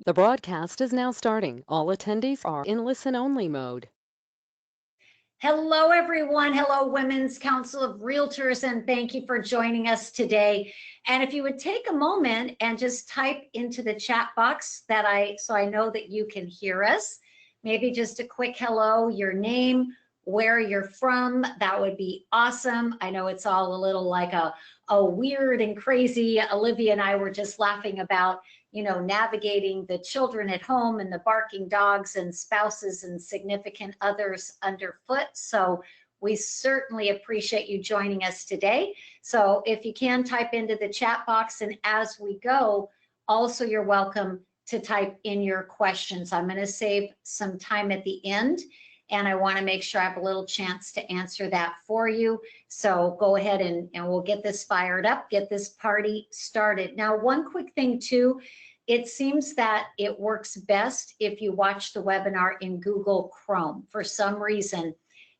The broadcast is now starting. All attendees are in listen-only mode. Hello, everyone. Hello, Women's Council of Realtors, and thank you for joining us today. And if you would take a moment and just type into the chat box so I know that you can hear us, maybe just a quick hello, your name, where you're from, that would be awesome. I know it's all a little like a weird and crazy. Olivia and I were just laughing about navigating the children at home and the barking dogs and spouses and significant others underfoot. So we certainly appreciate you joining us today. So if you can type into the chat box, and as we go, also you're welcome to type in your questions. I'm going to save some time at the end, and I want to make sure I have a little chance to answer that for you. So go ahead and we'll get this fired up, get this party started. Now, one quick thing too, it seems that it works best if you watch the webinar in Google Chrome. For some reason,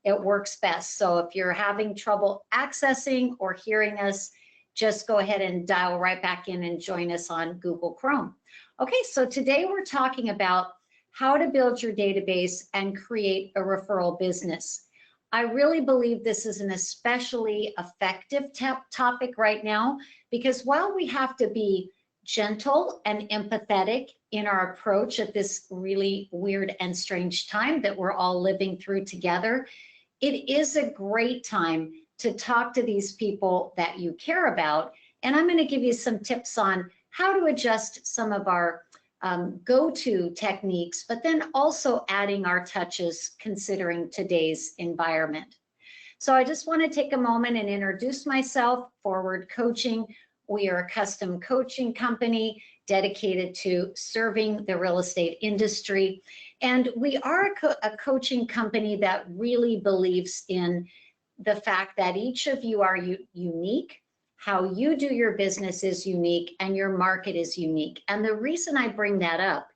it works best. So if you're having trouble accessing or hearing us, just go ahead and dial right back in and join us on Google Chrome. Okay, so today we're talking about how to build your database and create a referral business. I really believe this is an especially effective topic right now, because while we have to be gentle and empathetic in our approach at this really weird and strange time that we're all living through together, it is a great time to talk to these people that you care about. And I'm going to give you some tips on how to adjust some of our go-to techniques, but then also adding our touches considering today's environment. So I just want to take a moment and introduce myself. Forward Coaching. We are a custom coaching company dedicated to serving the real estate industry. And we are a coaching company that really believes in the fact that each of you are unique. How you do your business is unique, and your market is unique. And the reason I bring that up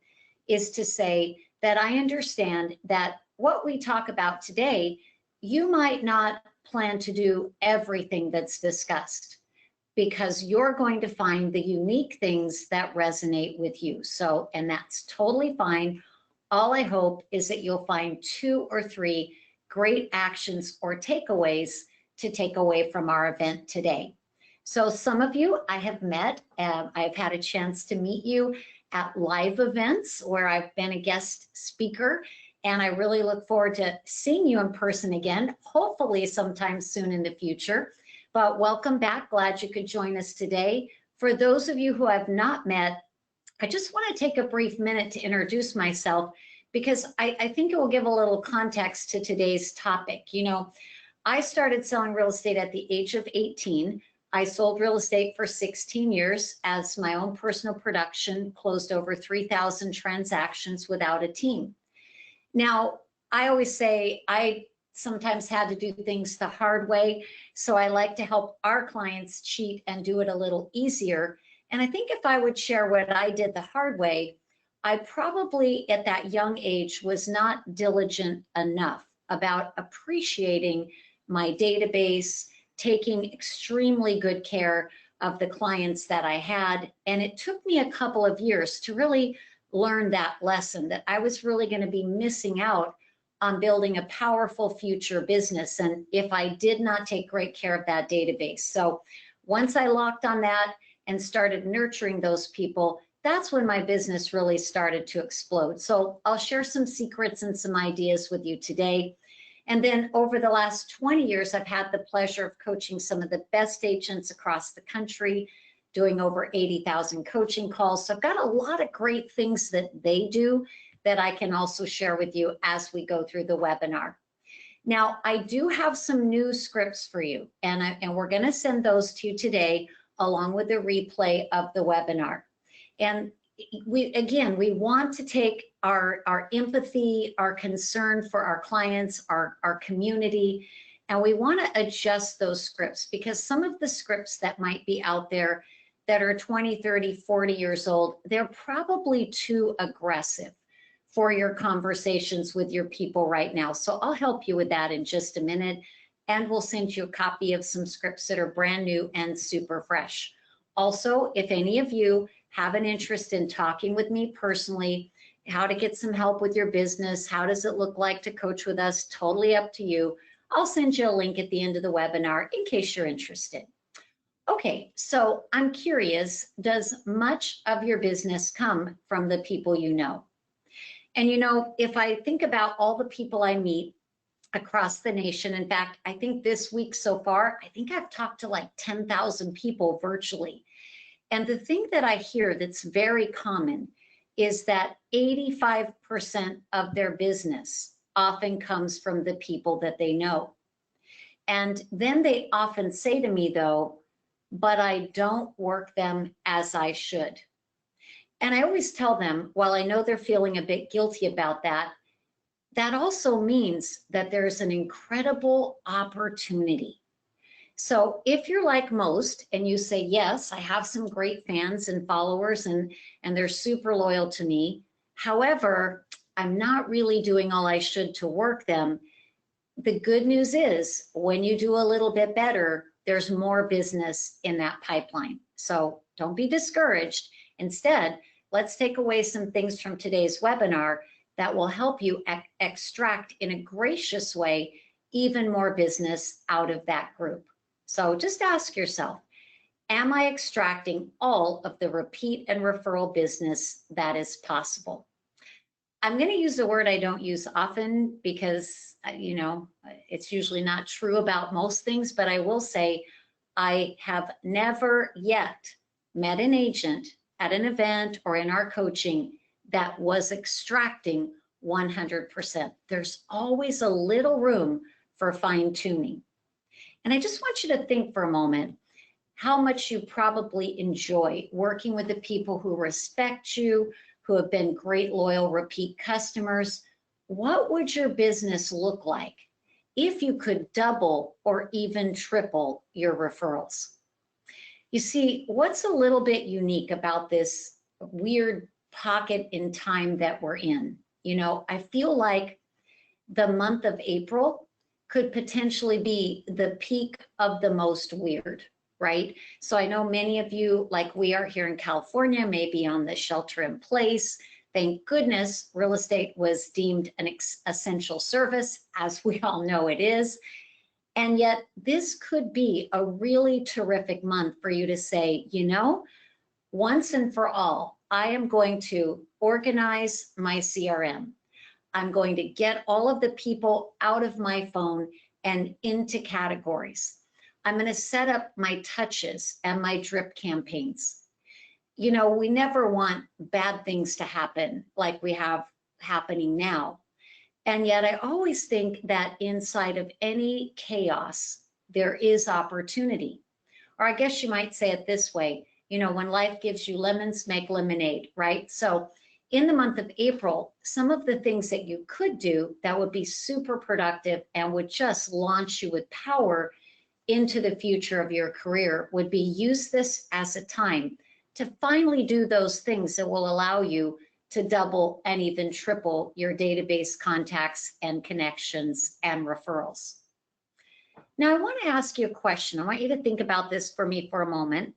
is to say that I understand that what we talk about today, you might not plan to do everything that's discussed, because you're going to find the unique things that resonate with you. So, and that's totally fine. All I hope is that you'll find 2 or 3 great actions or takeaways to take away from our event today. So some of you I have met, I've had a chance to meet you at live events where I've been a guest speaker, and I really look forward to seeing you in person again, hopefully sometime soon in the future. But welcome back, glad you could join us today. For those of you who have not met, I just want to take a brief minute to introduce myself, because I think it will give a little context to today's topic. You know, I started selling real estate at the age of 18. I sold real estate for 16 years as my own personal production, closed over 3,000 transactions without a team. Now, I always say I sometimes had to do things the hard way, so I like to help our clients cheat and do it a little easier. And I think if I would share what I did the hard way, I probably at that young age was not diligent enough about appreciating my database, taking extremely good care of the clients that I had. And it took me a couple of years to really learn that lesson, that I was really going to be missing out on building a powerful future business, and if I did not take great care of that database. So once I locked on that and started nurturing those people, that's when my business really started to explode. So I'll share some secrets and some ideas with you today. And then over the last 20 years, I've had the pleasure of coaching some of the best agents across the country, doing over 80,000 coaching calls. So I've got a lot of great things that they do that I can also share with you as we go through the webinar. Now, I do have some new scripts for you, and we're going to send those to you today along with the replay of the webinar. And we want to take our empathy, our concern for our clients, our community, and we want to adjust those scripts, because some of the scripts that might be out there that are 20, 30, 40 years old, they're probably too aggressive for your conversations with your people right now. So I'll help you with that in just a minute, and we'll send you a copy of some scripts that are brand new and super fresh. Also, if any of you have an interest in talking with me personally, how to get some help with your business, how does it look like to coach with us, totally up to you. I'll send you a link at the end of the webinar in case you're interested. Okay, so I'm curious, does much of your business come from the people you know? And if I think about all the people I meet across the nation, in fact, I think this week so far, I think I've talked to like 10,000 people virtually. And the thing that I hear that's very common is that 85% of their business often comes from the people that they know. And then they often say to me, though, but I don't work them as I should. And I always tell them, while I know they're feeling a bit guilty about that, that also means that there's an incredible opportunity. So if you're like most and you say, yes, I have some great fans and followers and they're super loyal to me. However, I'm not really doing all I should to work them. The good news is when you do a little bit better, there's more business in that pipeline. So don't be discouraged. Instead, let's take away some things from today's webinar that will help you extract in a gracious way even more business out of that group. So just ask yourself, am I extracting all of the repeat and referral business that is possible? I'm going to use a word I don't use often because, it's usually not true about most things, but I will say I have never yet met an agent at an event or in our coaching that was extracting 100%. There's always a little room for fine tuning. And I just want you to think for a moment how much you probably enjoy working with the people who respect you, who have been great, loyal, repeat customers. What would your business look like if you could double or even triple your referrals? You see, what's a little bit unique about this weird pocket in time that we're in? I feel like the month of April could potentially be the peak of the most weird, right? So I know many of you, like we are here in California, may be on the shelter in place. Thank goodness real estate was deemed an essential service, as we all know it is. And yet this could be a really terrific month for you to say, once and for all, I am going to organize my CRM. I'm going to get all of the people out of my phone and into categories. I'm going to set up my touches and my drip campaigns. We never want bad things to happen like we have happening now. And yet I always think that inside of any chaos, there is opportunity. Or I guess you might say it this way, when life gives you lemons, make lemonade, right? So in the month of April, some of the things that you could do that would be super productive and would just launch you with power into the future of your career would be use this as a time to finally do those things that will allow you to double and even triple your database contacts and connections and referrals. Now, I want to ask you a question. I want you to think about this for me for a moment.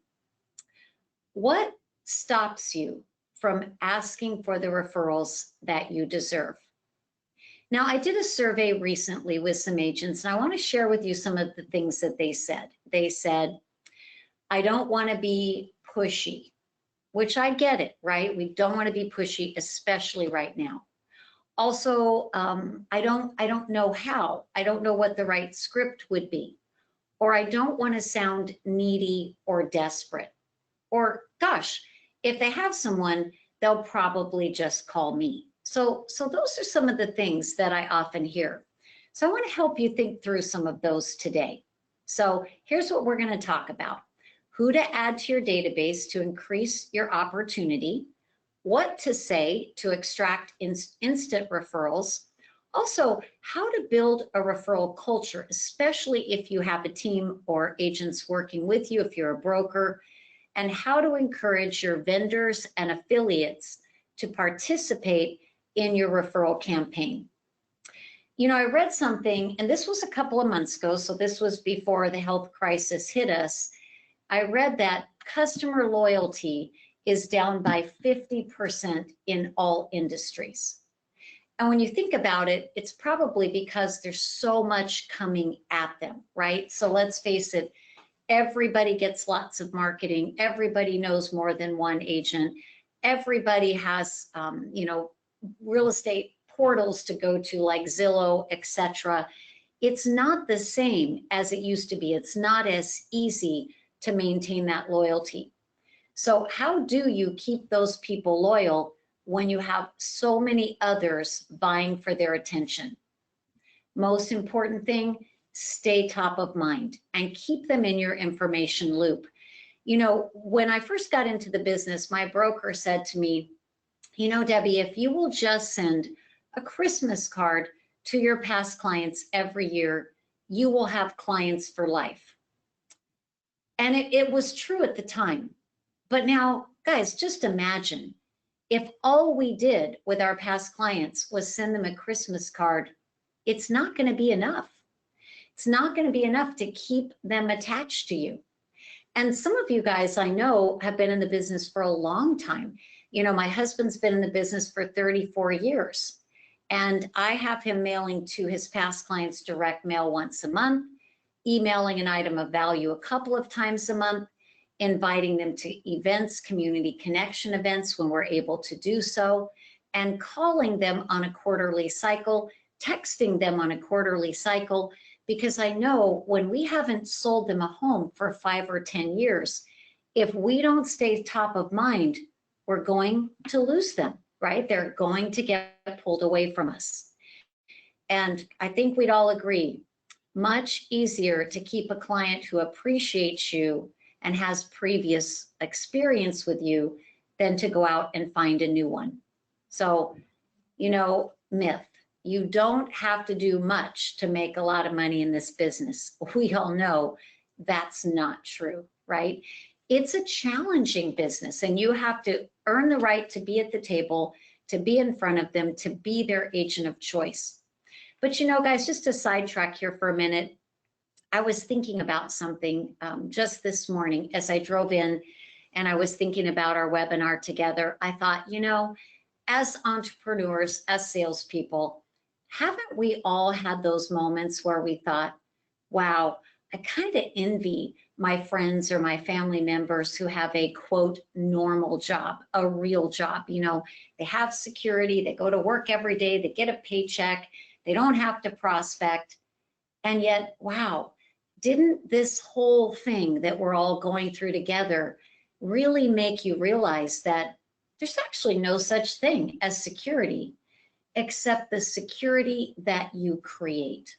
What stops you from asking for the referrals that you deserve? Now, I did a survey recently with some agents, and I want to share with you some of the things that they said. They said, I don't want to be pushy, which I get it, right? We don't want to be pushy, especially right now. Also, I don't know how. I don't know what the right script would be. Or I don't want to sound needy or desperate. Or gosh, if they have someone, they'll probably just call me. So those are some of the things that I often hear. So I want to help you think through some of those today. So here's what we're going to talk about. Who to add to your database to increase your opportunity, what to say to extract instant referrals, also how to build a referral culture, especially if you have a team or agents working with you, if you're a broker, and how to encourage your vendors and affiliates to participate in your referral campaign. I read something, and this was a couple of months ago, so this was before the health crisis hit us. I read that customer loyalty is down by 50% in all industries. And when you think about it, it's probably because there's so much coming at them, right? So let's face it, everybody gets lots of marketing. Everybody knows more than one agent. Everybody has, real estate portals to go to like Zillow, etc. It's not the same as it used to be. It's not as easy to maintain that loyalty. So how do you keep those people loyal when you have so many others vying for their attention? Most important thing, stay top of mind and keep them in your information loop. When I first got into the business, my broker said to me, Debbie, if you will just send a Christmas card to your past clients every year, you will have clients for life. And it was true at the time. But now, guys, just imagine if all we did with our past clients was send them a Christmas card, it's not going to be enough. It's not going to be enough to keep them attached to you. And some of you guys I know have been in the business for a long time. My husband's been in the business for 34 years. And I have him mailing to his past clients direct mail once a month, emailing an item of value a couple of times a month, inviting them to events, community connection events when we're able to do so, and calling them on a quarterly cycle, texting them on a quarterly cycle, because I know when we haven't sold them a home for 5 or 10 years, if we don't stay top of mind, we're going to lose them, right? They're going to get pulled away from us. And I think we'd all agree, much easier to keep a client who appreciates you and has previous experience with you than to go out and find a new one. So, myth. You don't have to do much to make a lot of money in this business. We all know that's not true, right? It's a challenging business, and you have to earn the right to be at the table, to be in front of them, to be their agent of choice. But guys, just to sidetrack here for a minute, I was thinking about something just this morning as I drove in, and I was thinking about our webinar together. I thought, as entrepreneurs, as salespeople, haven't we all had those moments where we thought, wow, I kind of envy my friends or my family members who have a quote normal job, a real job. They have security, they go to work every day, they get a paycheck, they don't have to prospect. And yet, wow, didn't this whole thing that we're all going through together really make you realize that there's actually no such thing as security except the security that you create?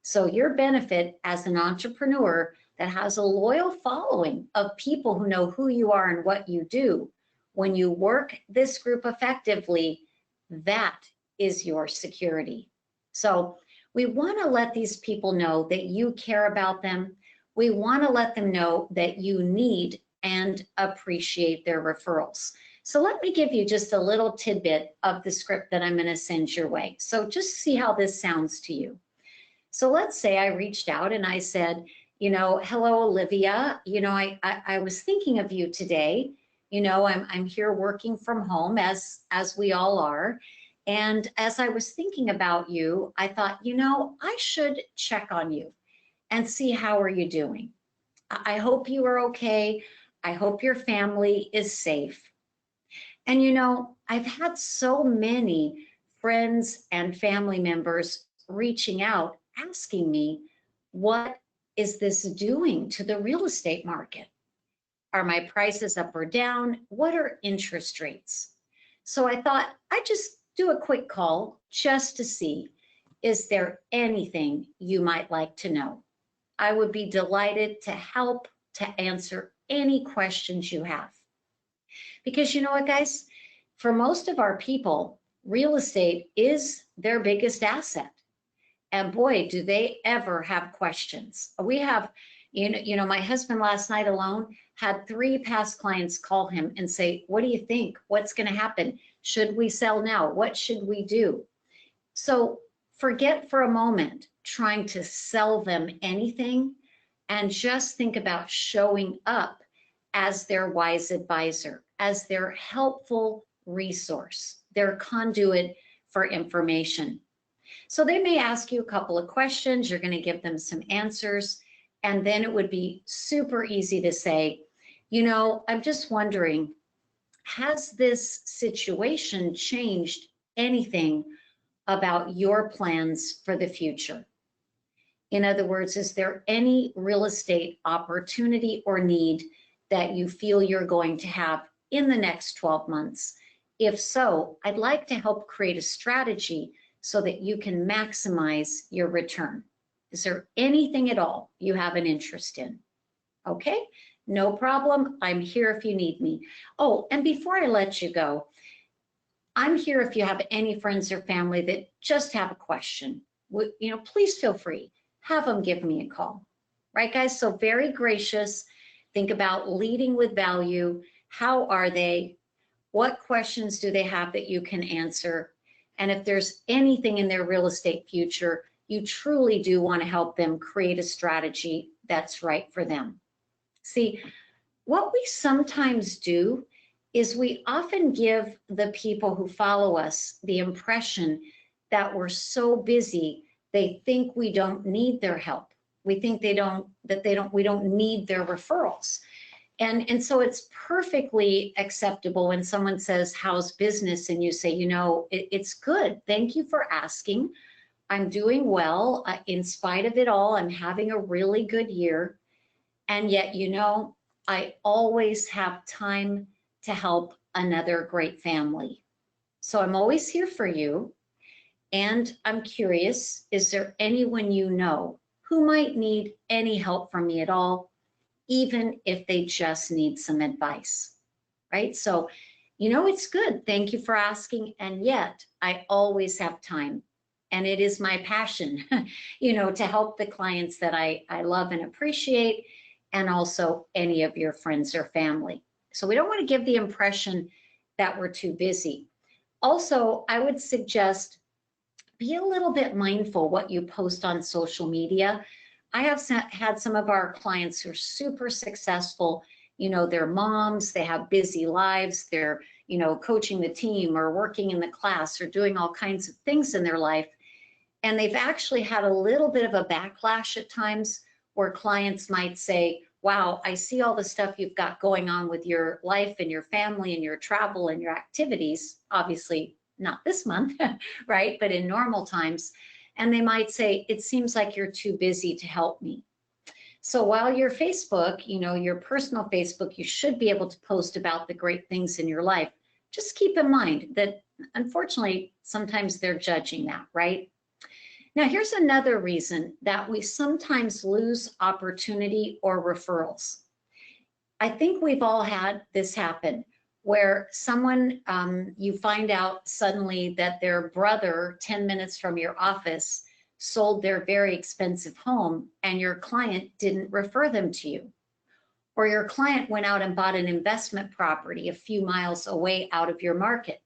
So your benefit as an entrepreneur that has a loyal following of people who know who you are and what you do, when you work this group effectively, that is your security. So we want to let these people know that you care about them. We want to let them know that you need and appreciate their referrals. So let me give you just a little tidbit of the script that I'm going to send your way. So just see how this sounds to you. So let's say I reached out and I said, hello, Olivia, I was thinking of you today. I'm here working from home as we all are. And as I was thinking about you, I thought, I should check on you and see how are you doing. I hope you are okay. I hope your family is safe. And I've had so many friends and family members reaching out, asking me, what is this doing to the real estate market? Are my prices up or down? What are interest rates? So I thought I'd just do a quick call just to see, is there anything you might like to know? I would be delighted to help to answer any questions you have. Because you know what, guys? For most of our people, real estate is their biggest asset. And boy, do they ever have questions. We have, my husband last night alone had 3 past clients call him and say, what do you think? What's going to happen? Should we sell now? What should we do? So forget for a moment trying to sell them anything and just think about showing up as their wise advisor, as their helpful resource, their conduit for information. So they may ask you a couple of questions, you're going to give them some answers, and then it would be super easy to say, you know, I'm just wondering, has this situation changed anything about your plans for the future? In other words, is there any real estate opportunity or need that you feel you're going to have in the next 12 months? If so, I'd like to help create a strategy so that you can maximize your return. Is there anything at all you have an interest in? Okay, no problem. I'm here if you need me. Oh, and before I let you go, I'm here if you have any friends or family that just have a question. You know, please feel free. Have them give me a call. Right, guys? So very gracious. Think about leading with value. How are they? What questions do they have that you can answer? And if there's anything in their real estate future, you truly do want to help them create a strategy that's right for them. See, what we sometimes do is we often give the people who follow us the impression that we're so busy, they think we don't need their help. We think we don't need their referrals. And so it's perfectly acceptable when someone says, how's business? And you say, you know, it's good. Thank you for asking. I'm doing well. In spite of it all, I'm having a really good year. And yet, you know, I always have time to help another great family. So I'm always here for you. And I'm curious, is there anyone you know who might need any help from me at all, even if they just need some advice, right? So, you know, it's good. Thank you for asking. And yet I always have time. And it is my passion, you know, to help the clients that I love and appreciate, and also any of your friends or family. So we don't want to give the impression that we're too busy. Also, I would suggest be a little bit mindful what you post on social media. I have had some of our clients who are super successful. You know, they're moms, they have busy lives, they're, you know, coaching the team or working in the class or doing all kinds of things in their life. And they've actually had a little bit of a backlash at times where clients might say, wow, I see all the stuff you've got going on with your life and your family and your travel and your activities, obviously not this month, right? But in normal times. And they might say, it seems like you're too busy to help me. So while your Facebook, you know, your personal Facebook, you should be able to post about the great things in your life. Just keep in mind that unfortunately, sometimes they're judging that, right? Now, here's another reason that we sometimes lose opportunity or referrals. I think we've all had this happen where someone, you find out suddenly that their brother 10 minutes from your office sold their very expensive home and your client didn't refer them to you. Or your client went out and bought an investment property a few miles away out of your market.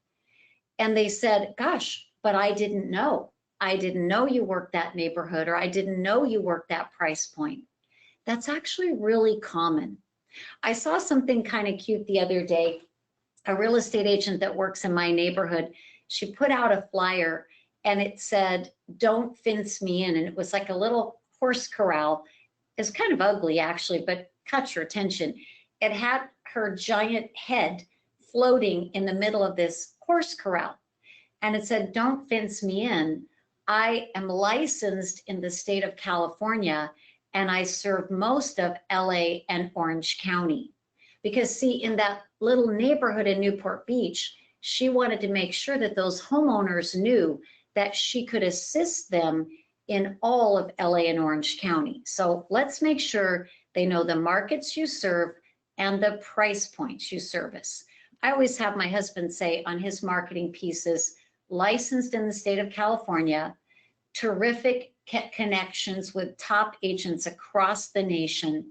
And they said, gosh, but I didn't know. I didn't know you worked that neighborhood, or I didn't know you worked that price point. That's actually really common. I saw something kind of cute the other day. A real estate agent that works in my neighborhood, she put out a flyer and it said, don't fence me in. And it was like a little horse corral. It's kind of ugly actually, but caught your attention. It had her giant head floating in the middle of this horse corral. And it said, don't fence me in. I am licensed in the state of California and I serve most of LA and Orange County. Because see, in that little neighborhood in Newport Beach, she wanted to make sure that those homeowners knew that she could assist them in all of LA and Orange County. So let's make sure they know the markets you serve and the price points you service. I always have my husband say on his marketing pieces, licensed in the state of California, terrific connections with top agents across the nation,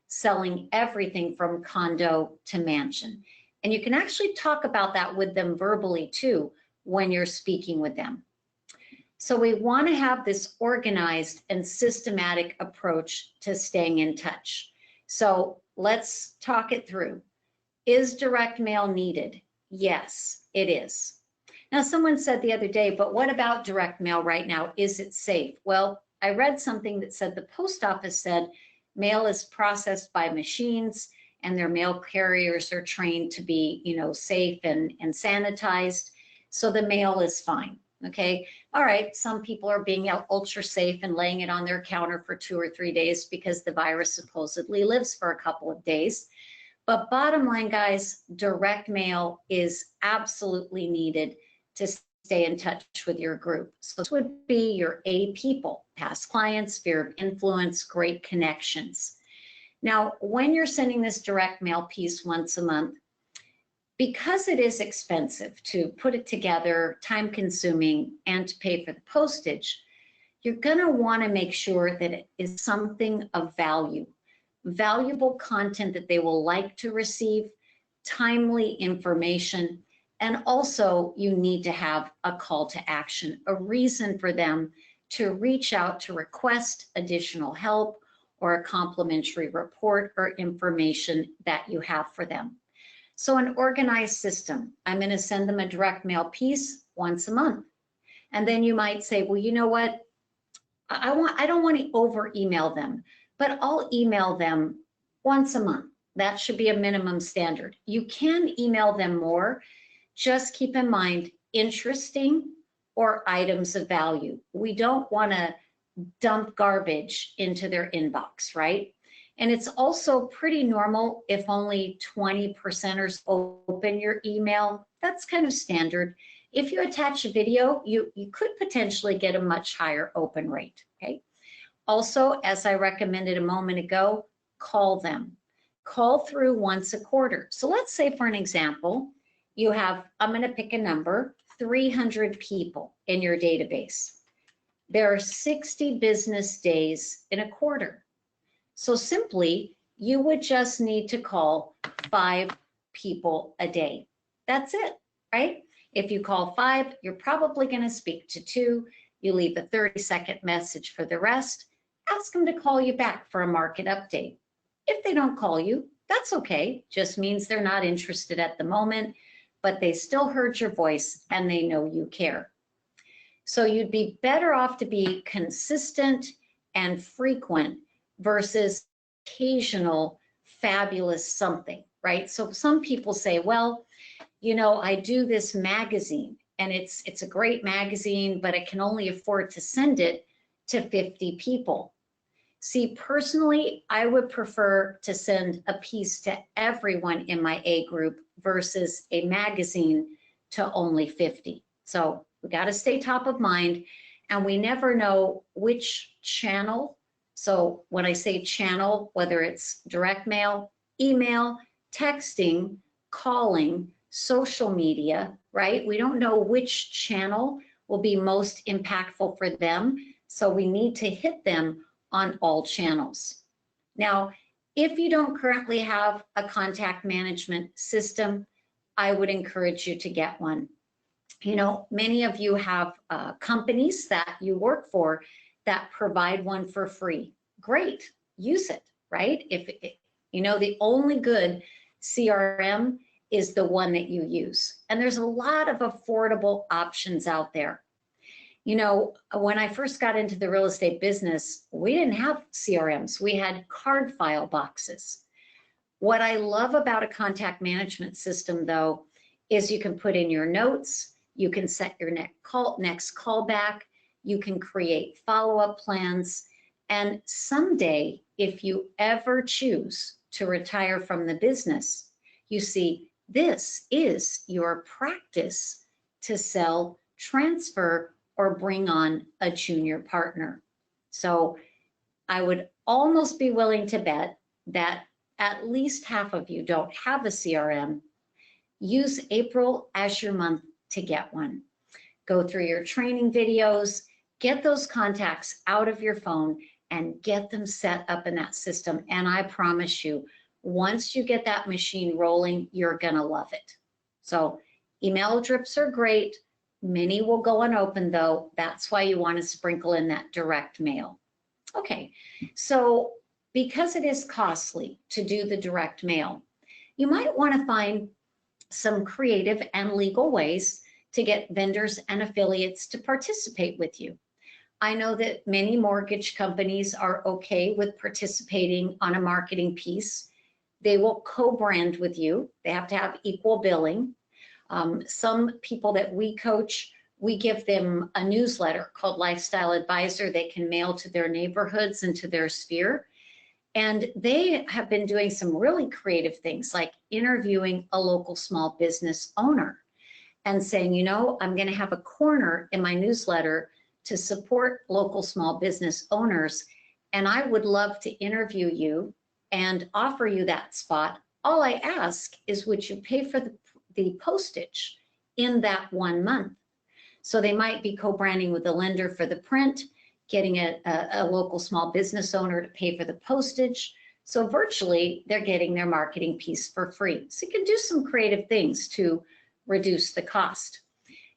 selling everything from condo to mansion. And you can actually talk about that with them verbally too when you're speaking with them. So we want to have this organized and systematic approach to staying in touch. So let's talk it through. Is direct mail needed? Yes, it is. Now, someone said the other day, but what about direct mail right now? Is it safe? Well, I read something that said the post office said mail is processed by machines and their mail carriers are trained to be, safe and sanitized. So the mail is fine. Okay. All right. Some people are being ultra safe and laying it on their counter for 2 or 3 days because the virus supposedly lives for a couple of days. But bottom line, guys, direct mail is absolutely needed to stay in touch with your group. So this would be your A people, past clients, sphere of influence, great connections. Now, when you're sending this direct mail piece once a month, because it is expensive to put it together, time consuming, and to pay for the postage, you're going to want to make sure that it is something of value, valuable content that they will like to receive, timely information, and also you need to have a call to action, a reason for them to reach out to request additional help or a complimentary report or information that you have for them. So an organized system, I'm going to send them a direct mail piece once a month. And then you might say, well, you know what? I don't want to over email them, but I'll email them once a month. That should be a minimum standard. You can email them more. Just keep in mind, interesting or items of value. We don't want to dump garbage into their inbox, right? And it's also pretty normal if only 20%ers open your email. That's kind of standard. If you attach a video, you could potentially get a much higher open rate, okay? Also, as I recommended a moment ago, call them. Call through once a quarter. So let's say, for an example, you have, I'm going to pick a number, 300 people in your database. There are 60 business days in a quarter. So simply, you would just need to call 5 people a day. That's it, right? If you call 5, you're probably going to speak to 2. You leave a 30-second message for the rest. Ask them to call you back for a market update. If they don't call you, that's okay. Just means they're not interested at the moment, but they still heard your voice and they know you care. So you'd be better off to be consistent and frequent versus occasional fabulous something, right? So some people say, well, I do this magazine and it's a great magazine, but I can only afford to send it to 50 people. See, personally, I would prefer to send a piece to everyone in my A group versus a magazine to only 50. So we got to stay top of mind, and we never know which channel. So when I say channel, whether it's direct mail, email, texting, calling, social media, right? We don't know which channel will be most impactful for them. So we need to hit them on all channels. Now, if you don't currently have a contact management system, I would encourage you to get one. Many of you have companies that you work for that provide one for free. Great, use it, right? If the only good CRM is the one that you use. And there's a lot of affordable options out there. When I first got into the real estate business, we didn't have CRMs. We had card file boxes. What I love about a contact management system, though, is you can put in your notes, you can set your next call back, you can create follow-up plans, and someday, if you ever choose to retire from the business, you see, this is your practice to sell, transfer, or bring on a junior partner. So I would almost be willing to bet that at least half of you don't have a CRM. Use April as your month to get one. Go through your training videos, get those contacts out of your phone and get them set up in that system. And I promise you, once you get that machine rolling, you're gonna love it. So email drips are great. Many will go unopened though. That's why you want to sprinkle in that direct mail. Okay, so because it is costly to do the direct mail, you might want to find some creative and legal ways to get vendors and affiliates to participate with you. I know that many mortgage companies are okay with participating on a marketing piece. They will co-brand with you. They have to have equal billing. Some people that we coach, we give them a newsletter called Lifestyle Advisor. They can mail to their neighborhoods and to their sphere. And they have been doing some really creative things like interviewing a local small business owner and saying, you know, I'm going to have a corner in my newsletter to support local small business owners. And I would love to interview you and offer you that spot. All I ask is, would you pay for the postage in that 1 month? So they might be co-branding with the lender for the print, getting a local small business owner to pay for the postage. So virtually they're getting their marketing piece for free. So you can do some creative things to reduce the cost.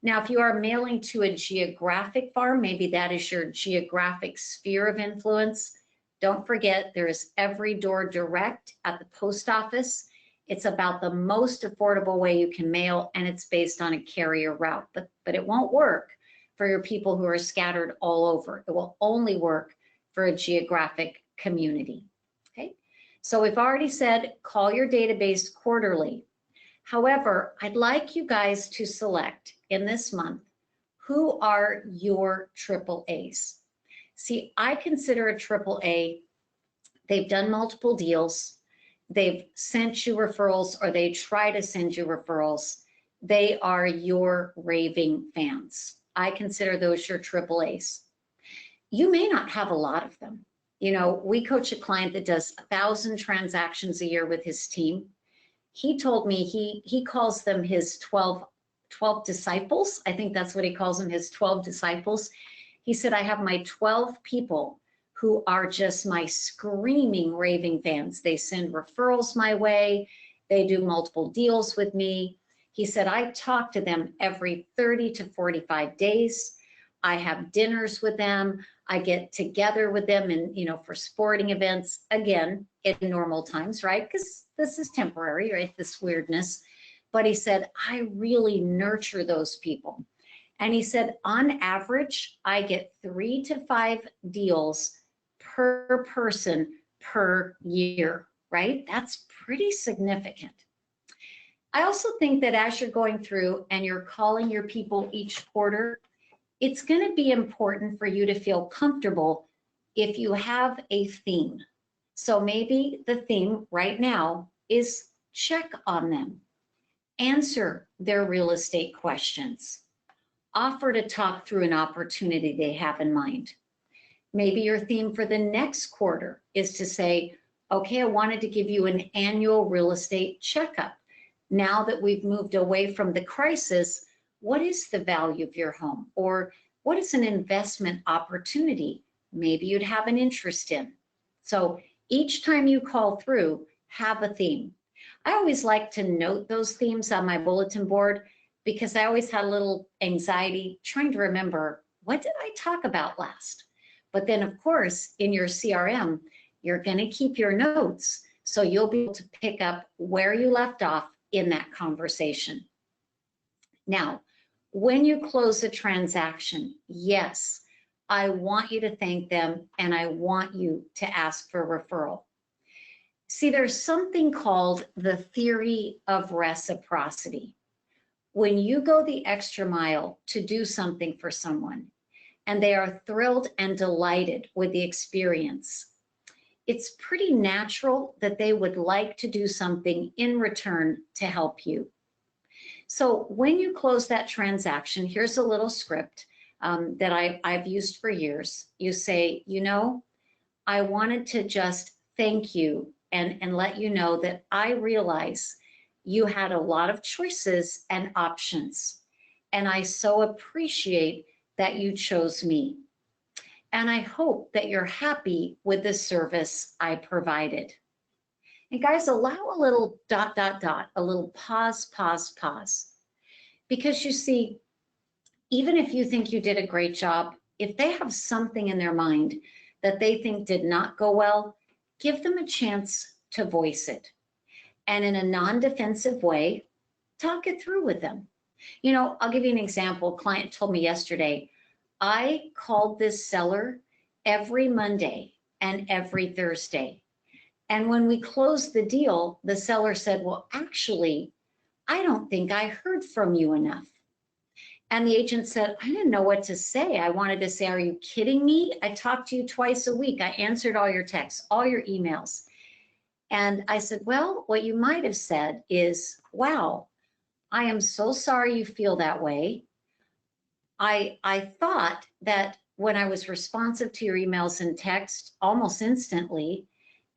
Now, if you are mailing to a geographic farm, maybe that is your geographic sphere of influence. Don't forget, there is Every Door Direct at the post office. It's about the most affordable way you can mail, and it's based on a carrier route, but it won't work for your people who are scattered all over. It will only work for a geographic community, okay? So we've already said, call your database quarterly. However, I'd like you guys to select in this month, who are your triple A's? See, I consider a triple A, they've done multiple deals, they've sent you referrals, or they try to send you referrals. They are your raving fans. I consider those your triple A's. You may not have a lot of them. You know, we coach a client that does 1,000 transactions a year with his team. He told me he calls them his 12 disciples. I think that's what he calls them, his 12 disciples. He said, I have my 12 people who are just my screaming, raving fans. They send referrals my way. They do multiple deals with me. He said, I talk to them every 30 to 45 days. I have dinners with them. I get together with them and, you know, for sporting events, again, in normal times, right? Because this is temporary, right? This weirdness. But he said, I really nurture those people. And he said, on average, I get 3 to 5 deals per person per year, right? That's pretty significant. I also think that as you're going through and you're calling your people each quarter, it's going to be important for you to feel comfortable if you have a theme. So maybe the theme right now is check on them, answer their real estate questions, offer to talk through an opportunity they have in mind. Maybe your theme for the next quarter is to say, okay, I wanted to give you an annual real estate checkup. Now that we've moved away from the crisis, what is the value of your home? Or what is an investment opportunity maybe you'd have an interest in? So each time you call through, have a theme. I always like to note those themes on my bulletin board because I always had a little anxiety trying to remember, what did I talk about last? But then, of course, in your CRM, you're going to keep your notes, so you'll be able to pick up where you left off in that conversation. Now, when you close a transaction, yes, I want you to thank them and I want you to ask for a referral. See, there's something called the theory of reciprocity. When you go the extra mile to do something for someone and they are thrilled and delighted with the experience, it's pretty natural that they would like to do something in return to help you. So when you close that transaction, here's a little script that I've used for years. You say, you know, I wanted to just thank you and let you know that I realize you had a lot of choices and options. And I so appreciate that you chose me. And I hope that you're happy with the service I provided. And guys, allow a little ... a little pause. Because you see, even if you think you did a great job, if they have something in their mind that they think did not go well, give them a chance to voice it. and in a non-defensive way, talk it through with them. You know, I'll give you an example. A client told me yesterday, I called this seller every Monday and every Thursday. And when we closed the deal, the seller said, well, actually, I don't think I heard from you enough. And the agent said, I didn't know what to say. I wanted to say, are you kidding me? I talked to you twice a week. I answered all your texts, all your emails. And I said, well, what you might have said is, wow, I am so sorry you feel that way. I thought that when I was responsive to your emails and text almost instantly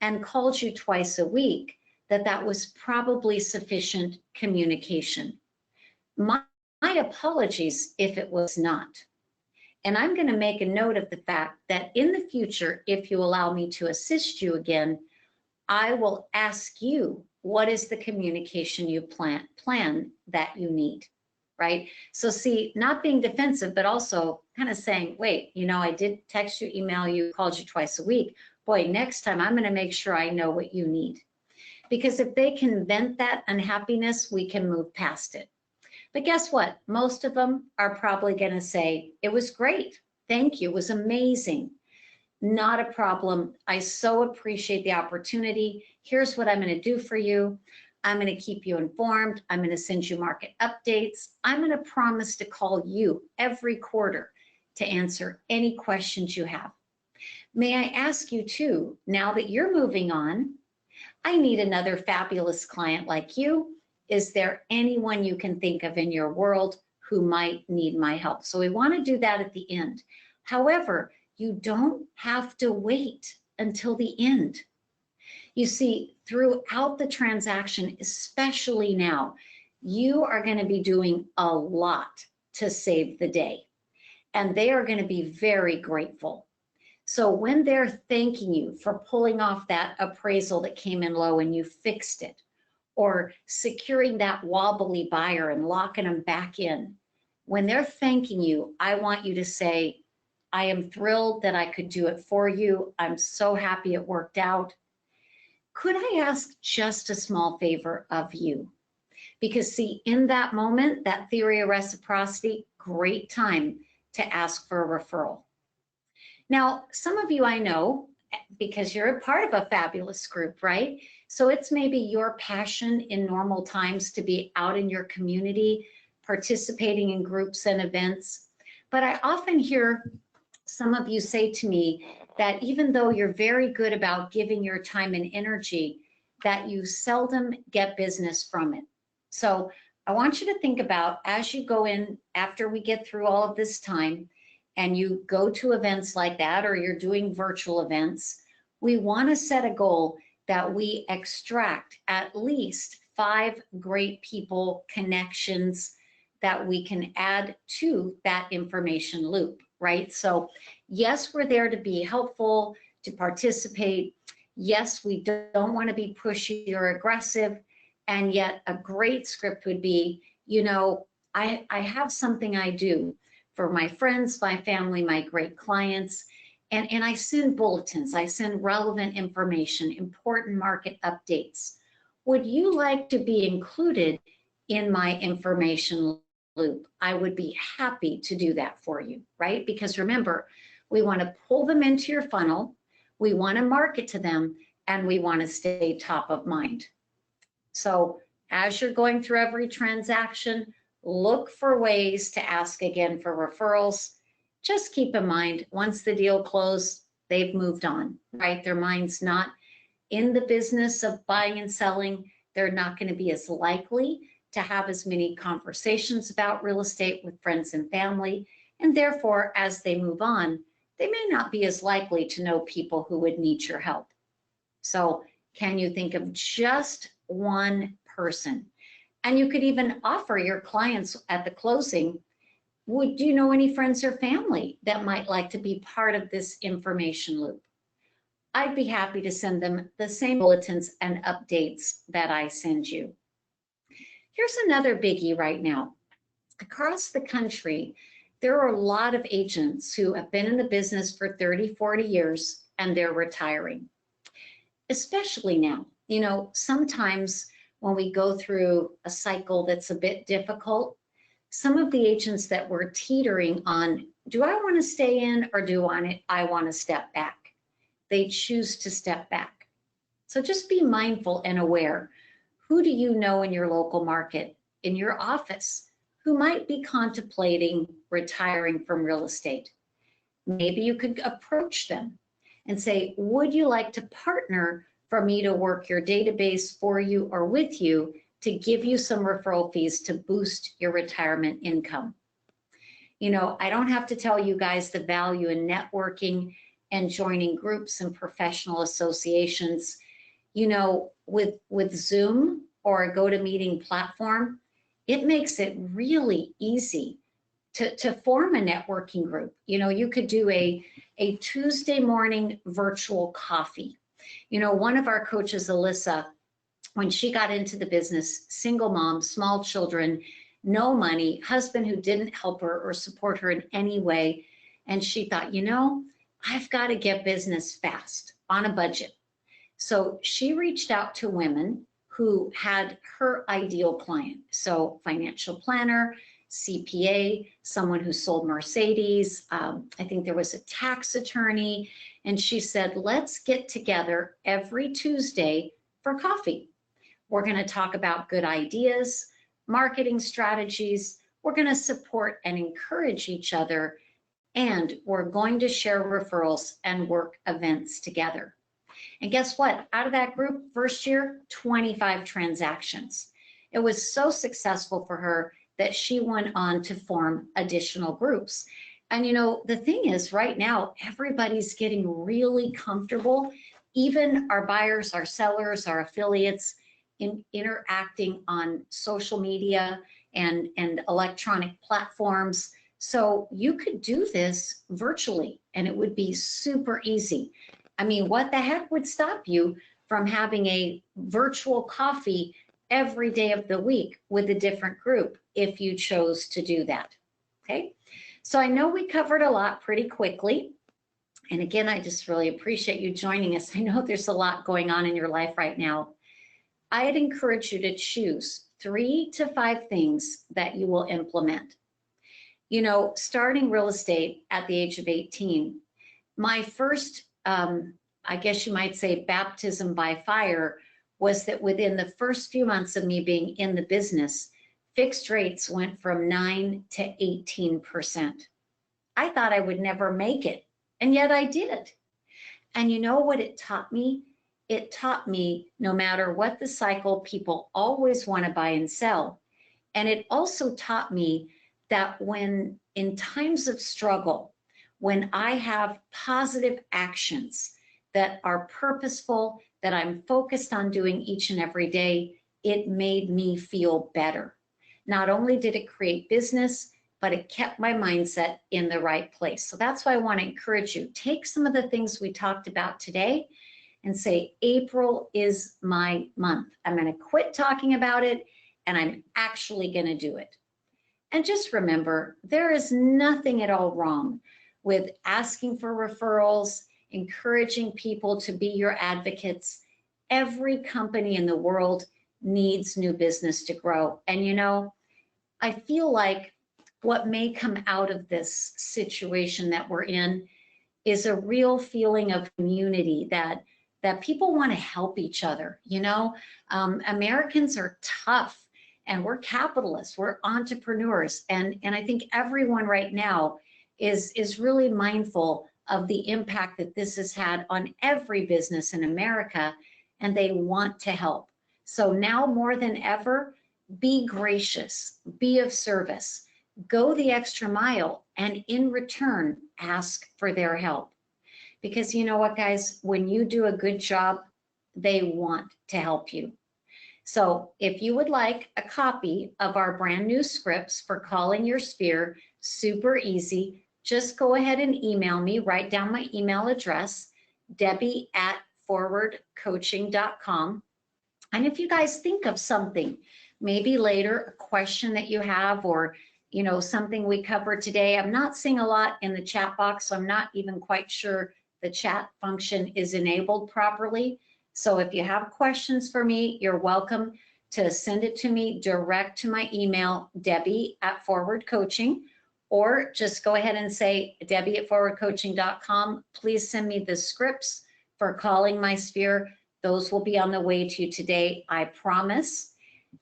and called you twice a week, that was probably sufficient communication. My apologies if it was not. And I'm going to make a note of the fact that in the future, if you allow me to assist you again, I will ask you, what is the communication you plan that you need, right? So see, not being defensive, but also kind of saying, wait, you know, I did text you, email you, called you twice a week. Boy, next time I'm going to make sure I know what you need. Because if they can vent that unhappiness, we can move past it. But guess what? Most of them are probably going to say, it was great. Thank you. It was amazing. Not a problem. I so appreciate the opportunity. Here's what I'm going to do for you. I'm going to keep you informed. I'm going to send you market updates. I'm going to promise to call you every quarter to answer any questions you have. May I ask you too, now that you're moving on, I need another fabulous client like you. Is there anyone you can think of in your world who might need my help? So we want to do that at the end. However, you don't have to wait until the end. You see, throughout the transaction, especially now, you are going to be doing a lot to save the day, and they are going to be very grateful. So when they're thanking you for pulling off that appraisal that came in low and you fixed it, or securing that wobbly buyer and locking them back in, when they're thanking you, I want you to say, I am thrilled that I could do it for you. I'm so happy it worked out. Could I ask just a small favor of you? Because see, in that moment, that theory of reciprocity, great time to ask for a referral. Now, some of you I know, because you're a part of a fabulous group, right? So it's maybe your passion in normal times to be out in your community, participating in groups and events. But I often hear some of you say to me that even though you're very good about giving your time and energy, that you seldom get business from it. So I want you to think about, as you go in after we get through all of this time and you go to events like that, or you're doing virtual events, we want to set a goal that we extract at least 5 great people connections that we can add to that information loop, right? So yes, we're there to be helpful, to participate. Yes, we don't want to be pushy or aggressive. And yet a great script would be, you know, I have something I do for my friends, my family, my great clients, and I send bulletins, I send relevant information, important market updates. Would you like to be included in my information loop? I would be happy to do that for you, right? Because remember, we want to pull them into your funnel, we want to market to them, and we want to stay top of mind. So as you're going through every transaction, look for ways to ask again for referrals. Just keep in mind, once the deal closed, they've moved on, right? Their mind's not in the business of buying and selling. They're not going to be as likely to have as many conversations about real estate with friends and family. And therefore, as they move on, they may not be as likely to know people who would need your help. So can you think of just one person? And you could even offer your clients at the closing, would you know any friends or family that might like to be part of this information loop? I'd be happy to send them the same bulletins and updates that I send you. Here's another biggie right now. Across the country, there are a lot of agents who have been in the business for 30, 40 years, and they're retiring. Especially now, you know, sometimes when we go through a cycle that's a bit difficult, some of the agents that were teetering on, do I want to stay in or do I want to step back? They choose to step back. So just be mindful and aware. Who do you know in your local market, in your office, who might be contemplating retiring from real estate? Maybe you could approach them and say, would you like to partner for me to work your database for you or with you to give you some referral fees to boost your retirement income? You know, I don't have to tell you guys the value in networking and joining groups and professional associations. You know, with Zoom or a GoToMeeting platform, it makes it really easy to form a networking group. You know, you could do a Tuesday morning virtual coffee. You know, one of our coaches, Alyssa, when she got into the business, single mom, small children, no money, husband who didn't help her or support her in any way. And she thought, you know, I've got to get business fast on a budget. So she reached out to women who had her ideal client. So financial planner, CPA, someone who sold Mercedes. I think there was a tax attorney. And she said, let's get together every Tuesday for coffee. We're going to talk about good ideas, marketing strategies. We're going to support and encourage each other. And we're going to share referrals and work events together. And guess what? Out of that group, first year, 25 transactions. It was so successful for her that she went on to form additional groups. And you know, the thing is, right now, everybody's getting really comfortable, even our buyers, our sellers, our affiliates, in interacting on social media and electronic platforms. So you could do this virtually and it would be super easy. I mean, what the heck would stop you from having a virtual coffee every day of the week with a different group if you chose to do that? Okay, so I know we covered a lot pretty quickly. And again, I just really appreciate you joining us. I know there's a lot going on in your life right now. I'd encourage you to choose 3 to 5 things that you will implement. You know, starting real estate at the age of 18, my first, I guess you might say, baptism by fire was that within the first few months of me being in the business, fixed rates went from 9 to 18%. I thought I would never make it, and yet I did. And you know what it taught me? It taught me no matter what the cycle, people always want to buy and sell. And it also taught me that when in times of struggle, when I have positive actions that are purposeful, that I'm focused on doing each and every day, it made me feel better. Not only did it create business, but it kept my mindset in the right place. So that's why I want to encourage you. Take some of the things we talked about today and say, April is my month. I'm going to quit talking about it and I'm actually going to do it. And just remember, there is nothing at all wrong with asking for referrals, encouraging people to be your advocates. Every company in the world needs new business to grow. And you know, I feel like what may come out of this situation that we're in is a real feeling of community, that people want to help each other. You know, Americans are tough and we're capitalists, we're entrepreneurs. And I think everyone right now is really mindful of the impact that this has had on every business in America, and they want to help. So now more than ever, be gracious, be of service, go the extra mile, and in return, ask for their help. Because you know what, guys, when you do a good job, they want to help you. So if you would like a copy of our brand new scripts for Calling Your Sphere, super easy, just go ahead and email me, write down my email address, debbie@forwardcoaching.com. And if you guys think of something, maybe later, a question that you have, or you know, something we covered today. I'm not seeing a lot in the chat box, so I'm not even quite sure the chat function is enabled properly. So if you have questions for me, you're welcome to send it to me direct to my email, Debbie at Forward Coaching, or just go ahead and say Debbie at forwardcoaching.com. Please send me the scripts for Calling My Sphere. Those will be on the way to you today, I promise.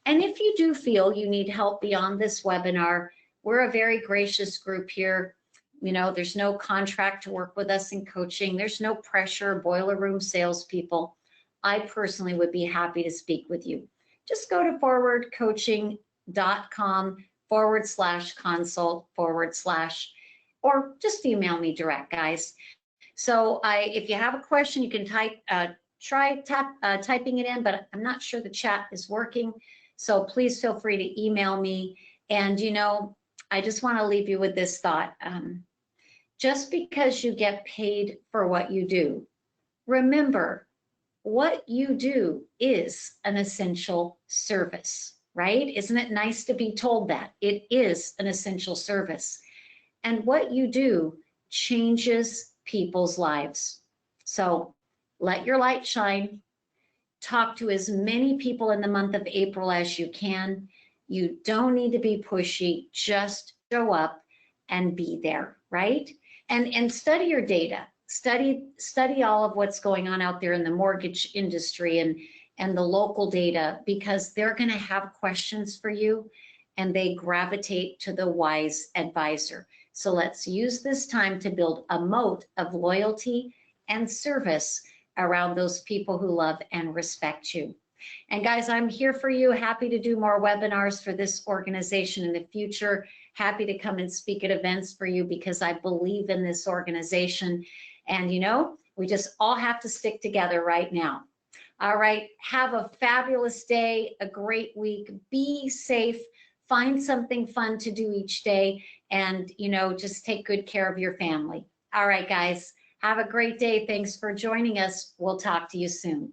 And if you do feel you need help beyond this webinar, we're a very gracious group here. You know, there's no contract to work with us in coaching. There's no pressure, boiler room salespeople. I personally would be happy to speak with you. Just go to forwardcoaching.com/consult/ or just email me direct, guys. So if you have a question, you can try typing it in, but I'm not sure the chat is working. So please feel free to email me. And, you know, I just want to leave you with this thought. Just because you get paid for what you do, remember, what you do is an essential service, right? Isn't it nice to be told that? It is an essential service. And what you do changes people's lives. So let your light shine. Talk to as many people in the month of April as you can. You don't need to be pushy. Just show up and be there, right? And study your data. Study all of what's going on out there in the mortgage industry and the local data, because they're going to have questions for you and they gravitate to the wise advisor. So let's use this time to build a moat of loyalty and service around those people who love and respect you. And guys, I'm here for you. Happy to do more webinars for this organization in the future. Happy to come and speak at events for you because I believe in this organization. And you know, we just all have to stick together right now. All right, have a fabulous day, a great week. Be safe, find something fun to do each day, and you know, just take good care of your family. All right, guys, have a great day. Thanks for joining us. We'll talk to you soon.